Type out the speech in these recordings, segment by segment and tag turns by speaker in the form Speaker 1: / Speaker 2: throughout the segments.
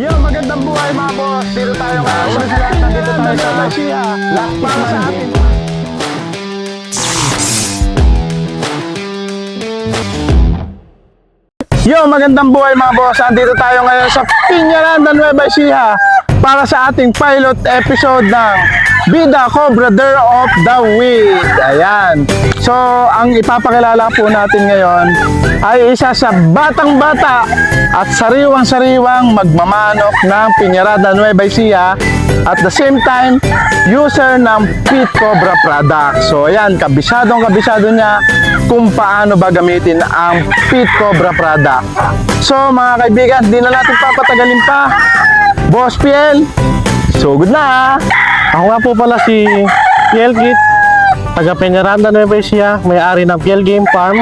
Speaker 1: Yo, magandang buhay mga boss. Dito tayo ngayon. Nandito tayo sa Asia. Para sa atin. Yo, magandang buhay mga boss. Nandito tayo ngayon sa Peñaranda, Nueva Ecija para sa ating pilot episode ng Bida Co Brother of the Week. Ayan. So, ang ipapakilala po natin ngayon ay isa sa batang-bata at sariwang-sariwang magmamanok ng Peñaranda, Nueva Ecija, at the same time, user ng Pit Cobra product. So, ayan, kabisado niya kung paano ba gamitin ang Pit Cobra product. So, mga kaibigan, di na natin papatagalin pa. Boss PL, so good na.
Speaker 2: Ako nga po pala si PL Kit, taga Peñaranda, Nueva Ecija, may-ari ng PL Game Farm.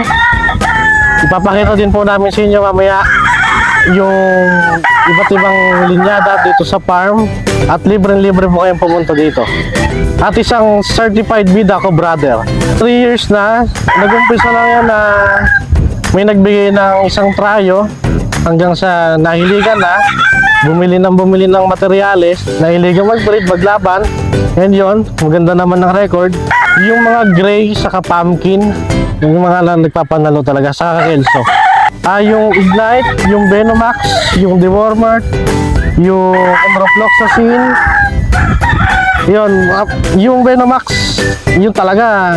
Speaker 2: Ipapakita din po namin sa inyo mamaya yung iba't ibang linyada dito sa farm at libre-libre po kayong pumunta dito. At isang certified Bida Co brother. 3 years na, nag-umpisa lang yan na may nagbigay ng isang tryo hanggang sa nahiligan na, bumili ng materyales, nahiligan mag-breed, maglaban. And yun, maganda naman ng record. Yung mga gray saka pumpkin, yung mga nagpapanalo talaga sa Kelso. Yung Ignite, yung Venomax, yung Dewormer, yung Enrofloxacin. Yun, yung Venomax, yun talaga,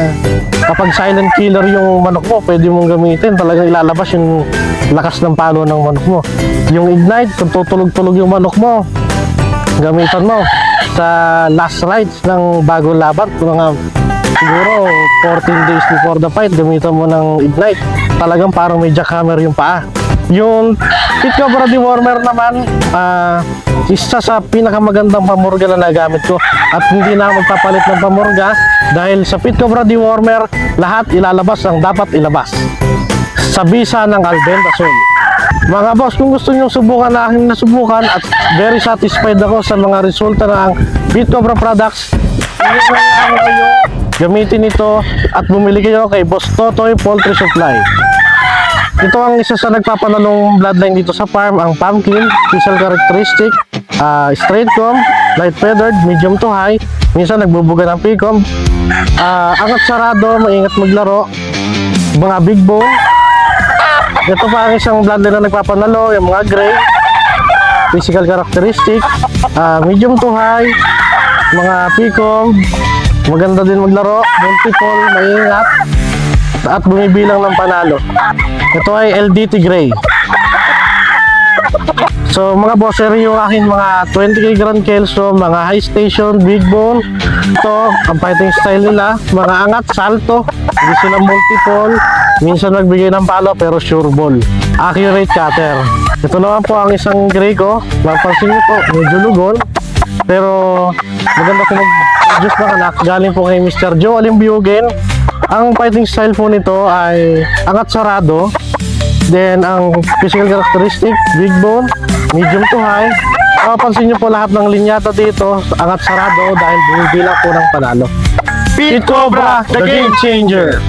Speaker 2: kapag silent killer yung manok mo, pwede mong gamitin. Talagang ilalabas yung lakas ng palo ng manok mo. Yung Ignite, kung tutulog-tulog yung manok mo, gamitan mo sa last rides ng bagong laban. Mga siguro 14 days before the fight, gamitan mo ng Ignite. Talagang parang may jackhammer yung paa. Yung Pit Cobra Dewormer naman, isa sa pinakamagandang pamurga na nagamit ko. At hindi na ako magpapalit ng pamurga dahil sa Pit Cobra Dewormer, lahat ilalabas ang dapat ilabas sa bisa ng albendazole. Mga boss, kung gusto nyo subukan na aking nasubukan at very satisfied ako sa mga resulta ng Pit Cobra products, ingat kayo, gamitin ito at bumili kayo kay Boss Totoy Poultry Supply. Ito ang isa sa nagpapanalong bloodline dito sa farm, ang pumpkin, special characteristic, straight comb, light feathered, medium to high, minsan nagbubuga ng picom, angat sarado, maingat maglaro, mga big bone. Ito pa ang isang bloodline na nagpapanalo, yung mga gray, physical characteristic, medium to high, mga picom, maganda din maglaro, multiple, maingat, at bumibilang ng panalo. Ito ay LDT Gray. So mga boss, yung aking mga 20K Grand Kelso, mga high station, big bone. Ito, ang fighting style nila, mga angat, salto, hindi sila multiple, minsan magbigay ng palo pero sure ball. Accurate cutter. Ito naman po ang isang gray ko. Mapansin nyo po, medyo lugon, pero maganda kung mag-adjust na anak. Galing po kay Mr. Joe Alimbiugen. Ang fighting style po nito ay angat sarado. Then ang physical characteristic, big bone, medium to high. Mapapansin nyo po lahat ng linyata dito, angat sarado dahil bumibilang po ng panalo.
Speaker 1: Pit Cobra, the game changer.